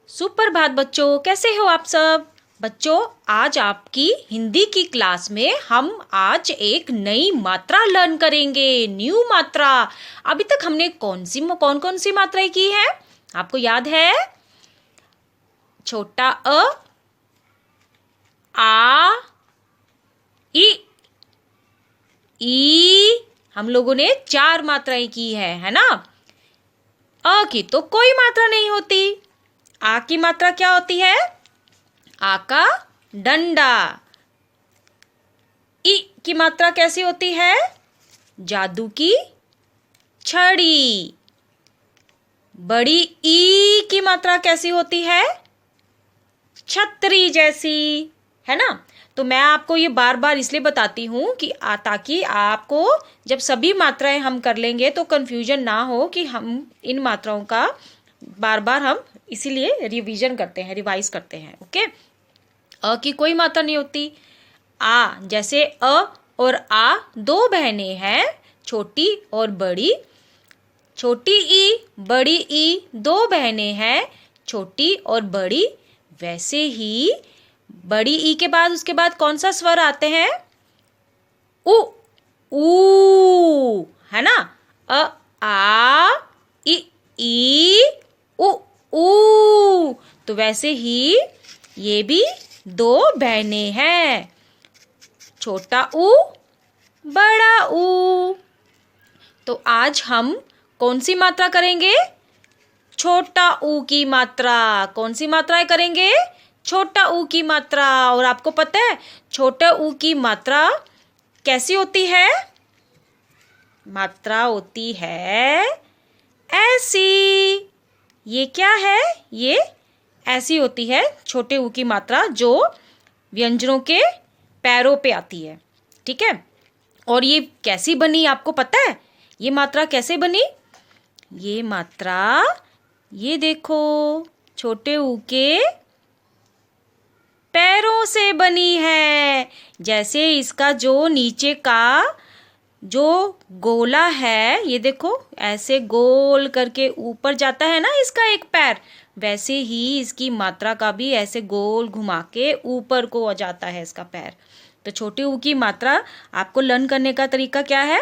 सुप्रभात बच्चों, कैसे हो आप सब। बच्चों, आज आपकी हिंदी की क्लास में हम आज एक नई मात्रा लर्न करेंगे, न्यू मात्रा। अभी तक हमने कौन कौन सी मात्राएं की है, आपको याद है? छोटा अ, आ, ई, ई। हम लोगों ने 4 मात्राएं की है ना। अ की तो कोई मात्रा नहीं होती। आ की मात्रा क्या होती है? आ का डंडा। ई की मात्रा कैसी होती है? जादू की छड़ी। बड़ी ई की मात्रा कैसी होती है? छतरी जैसी, है ना। तो मैं आपको ये बार बार इसलिए बताती हूँ कि ताकि आपको जब सभी मात्राएं हम कर लेंगे तो कंफ्यूजन ना हो कि हम इन मात्राओं का बार बार हम इसीलिए रिवीजन करते हैं, रिवाइज करते हैं। ओके। अ की कोई मात्रा नहीं होती। आ, जैसे अ और आ दो बहनें हैं, छोटी और बड़ी। छोटी ई, बड़ी ई दो बहनें हैं, छोटी और बड़ी। वैसे ही बड़ी ई के बाद उसके बाद कौन सा स्वर आते हैं? उ, ऊ, है ना। अ, आ, ई, उ, ऊ। तो वैसे ही ये भी दो बहनें हैं, छोटा ऊ, बड़ा ऊ। तो आज हम कौन सी मात्रा करेंगे? छोटा ऊ की मात्रा। कौन सी मात्राएं करेंगे? छोटा ऊ की मात्रा। और आपको पता है छोटा ऊ की मात्रा कैसी होती है? मात्रा होती है ऐसी। ये क्या है? ये ऐसी होती है छोटे ऊ की मात्रा, जो व्यंजनों के पैरों पे आती है। ठीक है। और ये कैसी बनी आपको पता है? ये मात्रा कैसे बनी? ये मात्रा, ये देखो, छोटे ऊ के पैरों से बनी है। जैसे इसका जो नीचे का जो गोला है, ये देखो ऐसे गोल करके ऊपर जाता है ना इसका एक पैर, वैसे ही इसकी मात्रा का भी ऐसे गोल घुमा के ऊपर को आ जाता है इसका पैर। तो छोटे ऊ की मात्रा आपको लर्न करने का तरीका क्या है?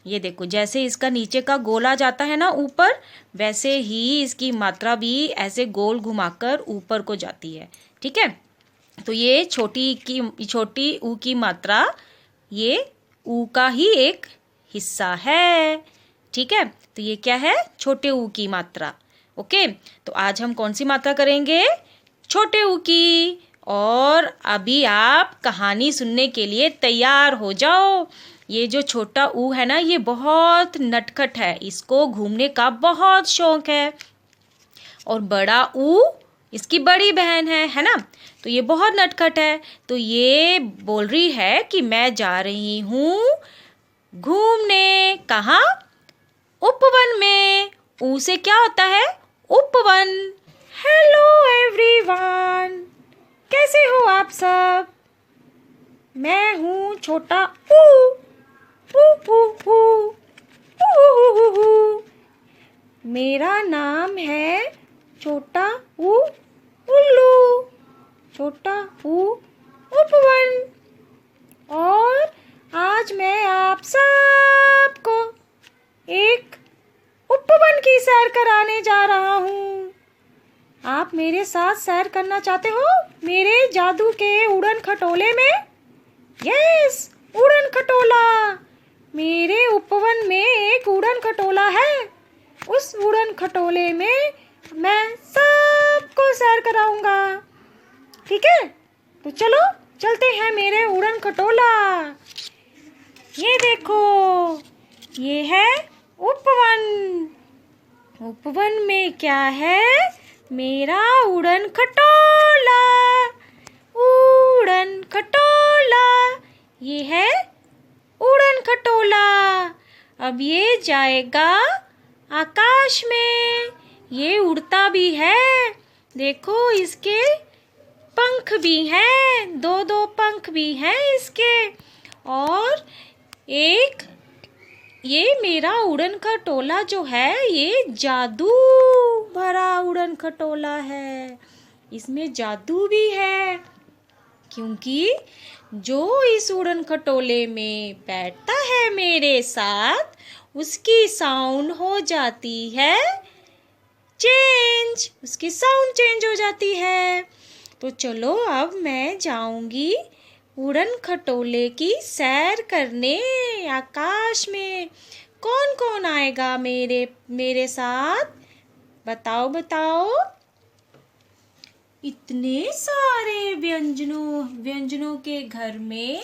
ये देखो, जैसे इसका नीचे का गोला जाता है ना ऊपर, वैसे ही इसकी मात्रा भी ऐसे गोल घुमाकर ऊपर को जाती है। ठीक है। तो ये छोटी ऊ की मात्रा ये ऊ का ही एक हिस्सा है। ठीक है। तो ये क्या है? छोटे ऊ की मात्रा। ओके। तो आज हम कौन सी मात्रा करेंगे? छोटे ऊ की। और अभी आप कहानी सुनने के लिए तैयार हो जाओ। ये जो छोटा ऊ है ना, ये बहुत नटखट है, इसको घूमने का बहुत शौक है। और बड़ा ऊ इसकी बड़ी बहन है ना। तो ये बहुत नटखट है। तो ये बोल रही है कि मैं जा रही हूँ घूमने। कहाँ? उपवन में। ऊ से क्या होता है? उपवन। हेलो एवरीवन, कैसे हो आप सब? मैं हूँ छोटा ऊ। मेरा नाम है छोटा ऊ उल्लू। छोटा ऊ उपवन। और आज मैं आप सबको एक उपवन की सैर कराने जा रहा हूँ। आप मेरे साथ सैर करना चाहते हो मेरे जादू के उड़न खटोले में? यस, उड़न खटोला। मेरे उपवन में एक उड़न खटोला है। उस उड़न खटोले में मैं सबको सैर कराऊंगा। ठीक है। तो चलो चलते हैं मेरे उड़न खटोला। ये देखो, ये है उपवन। उपवन में क्या है? मेरा उड़न खटोला। उड़न खटोला, ये है उड़न खटोला। अब ये जाएगा आकाश में। ये उड़ता भी है। देखो, इसके पंख भी हैं, दो 2 पंख भी हैं इसके। और एक ये मेरा उड़न खटोला जो है ये जादू भरा उड़न खटोला है। इसमें जादू भी है क्योंकि जो इस उड़न खटोले में बैठता है मेरे साथ उसकी साउंड हो जाती है चेंज, उसकी साउंड चेंज हो जाती है। तो चलो अब मैं जाऊंगी उड़न खटोले की सैर करने। आकाश में कौन कौन आएगा मेरे मेरे साथ? बताओ बताओ। इतने सारे व्यंजनों के घर में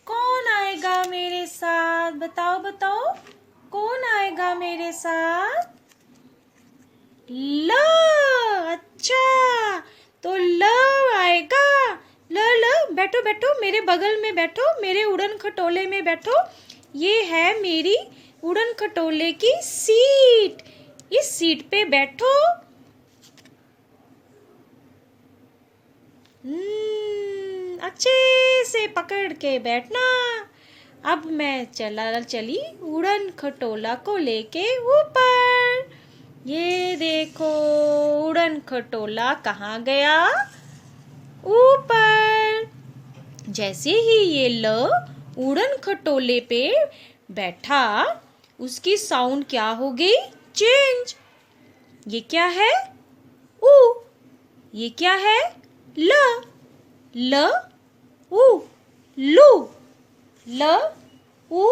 कौन आएगा मेरे साथ? बताओ बताओ, कौन आएगा मेरे साथ? ल। अच्छा, तो ल आएगा। ल ल, बैठो बैठो, मेरे बगल में बैठो, मेरे उड़न खटोले में बैठो। ये है मेरी उड़न खटोले की सीट। इस सीट पे बैठो। अच्छे से पकड़ के बैठना। अब मैं चली उड़न खटोला को लेके ऊपर। ये देखो उड़न खटोला कहाँ गया? ऊपर। जैसे ही ये ल उड़न खटोले पे बैठा उसकी साउंड क्या हो गई? चेंज। ये क्या है? ऊ। ये क्या है? ल। ल ऊ लू। ल ऊ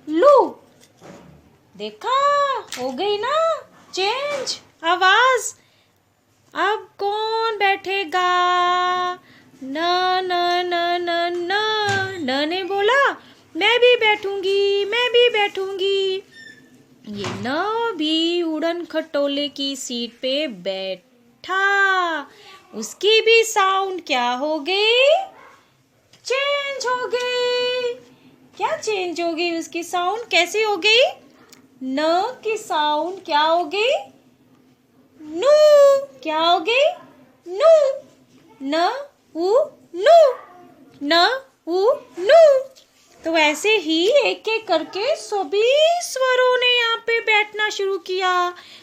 लू। देखा, हो गई ना चेंज आवाज। अब कौन बैठेगा? न न न न न न ने बोला मैं भी बैठूंगी, मैं भी बैठूंगी। ये न भी उड़न खटोले की सीट पे बैठा। उसकी भी साउंड क्या हो गई? चेंज हो गई। क्या चेंज हो गई? उसकी साउंड कैसी हो गई? न की साउंड क्या हो गई? नू। क्या हो गई? नू। न ऊ नू। न ऊ नू। तो ऐसे ही एक एक करके सभी स्वरों ने यहाँ पे बैठना शुरू किया।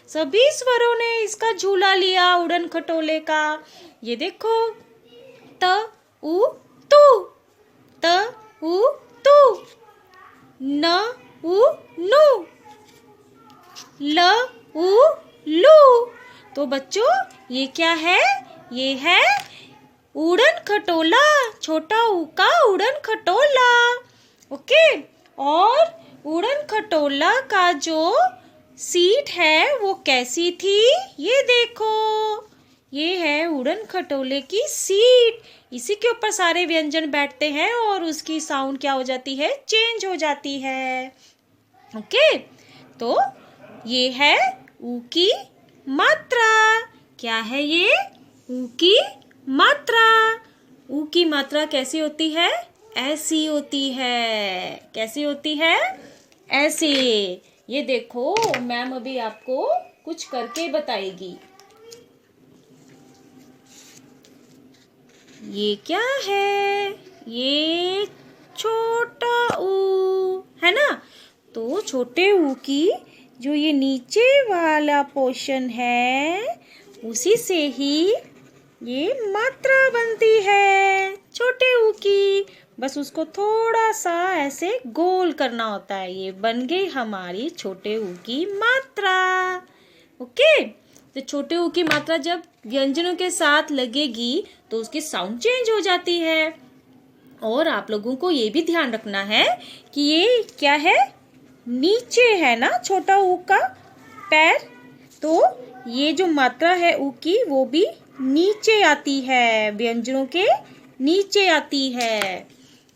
सभी स्वरों ने इसका झूला लिया उड़न खटोले का। ये देखो, त उ तू, त उ तू, न उ नू, ल उ लू। तो बच्चों ये क्या है? ये है उड़न खटोला, छोटा ऊ का उड़न खटोला। ओके। और उड़न खटोला का जो सीट है वो कैसी थी? ये देखो, ये है उड़न खटोले की सीट। इसी के ऊपर सारे व्यंजन बैठते हैं और उसकी साउंड क्या हो जाती है? चेंज हो जाती है। ओके। तो ये है ऊ की मात्रा। क्या है ये? ऊ की मात्रा। ऊ की मात्रा कैसी होती है? ऐसी होती है। कैसी होती है? ऐसे। ये देखो मैम अभी आपको कुछ करके बताएगी। ये क्या है? ये छोटा ऊ है ना। तो छोटे ऊ की जो ये नीचे वाला पोर्शन है उसी से ही ये मात्रा बनती है छोटे ऊ की। बस उसको थोड़ा सा ऐसे गोल करना होता है। ये बन गई हमारी छोटे ऊ की मात्रा। ओके। तो छोटे ऊ की मात्रा जब व्यंजनों के साथ लगेगी तो उसकी साउंड चेंज हो जाती है। और आप लोगों को ये भी ध्यान रखना है कि ये क्या है? नीचे है ना छोटा ऊ का पैर। तो ये जो मात्रा है ऊ की वो भी नीचे आती है, व्यंजनों के नीचे आती है।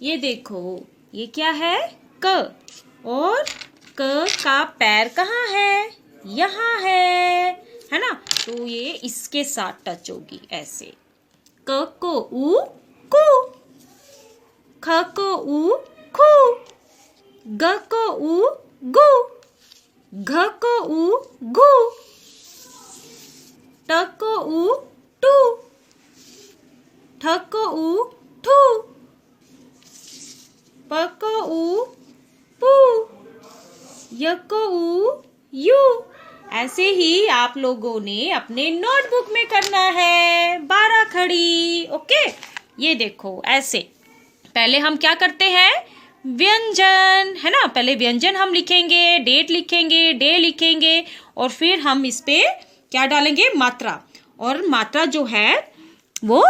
ये देखो ये क्या है? क। और क का पैर कहाँ है? यहाँ है ना। तो ये इसके साथ टच होगी ऐसे। क को ऊ कु, ख को ऊ खु, ग को ऊ गु, घ को ऊ घु, ट को ऊ टू, ठ को ऊ ठू, प को ऊ पू, य को उ यू। ऐसे ही आप लोगों ने अपने नोटबुक में करना है 12 खड़ी। ओके, ये देखो ऐसे। पहले हम क्या करते हैं, व्यंजन, है ना। पहले व्यंजन हम लिखेंगे, डेट लिखेंगे, डे लिखेंगे, और फिर हम इस पे क्या डालेंगे, मात्रा। और मात्रा जो है वो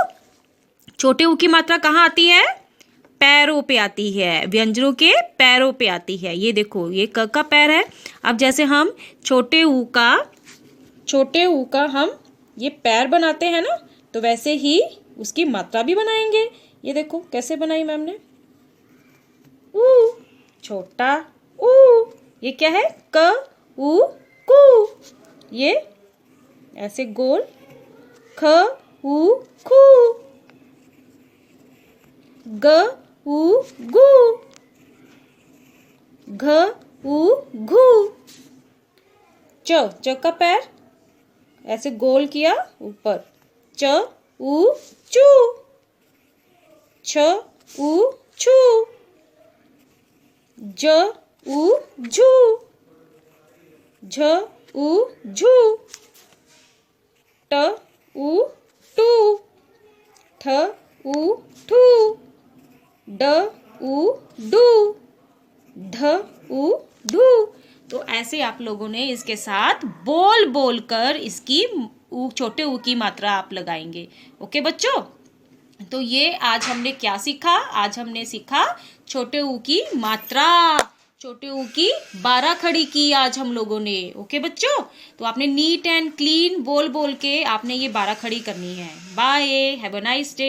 छोटे ऊ की मात्रा कहाँ आती है, पैरों पे आती है, व्यंजनों के पैरों पे आती है। ये देखो, ये क का पैर है। अब जैसे हम छोटे ऊ का हम ये पैर बनाते हैं ना, तो वैसे ही उसकी मात्रा भी बनाएंगे। ये देखो कैसे बनाई मैम ने, ऊ, छोटा ऊ। ये क्या है, क ऊ कू। ये ऐसे गोल, ख ऊ खू, ग ऊ गू, घ ऊ घू। च का पैर ऐसे गोल किया ऊपर, च ऊ चू, छ ऊ छू, ज ऊ झू, झ ऊ झू, ट ऊ टू, ठ ऊ ठू, ड ऊ डू, ढ ऊ ढू। तो ऐसे आप लोगों ने इसके साथ बोल बोल कर इसकी छोटे ऊ की मात्रा आप लगाएंगे। ओके बच्चों, तो ये आज हमने क्या सीखा, आज हमने सीखा छोटे ऊ की मात्रा, छोटे ऊ की 12 खड़ी की आज हम लोगों ने। ओके बच्चों, तो आपने नीट एंड क्लीन बोल बोल के आपने ये 12 खड़ी करनी है। Bye, have a nice day.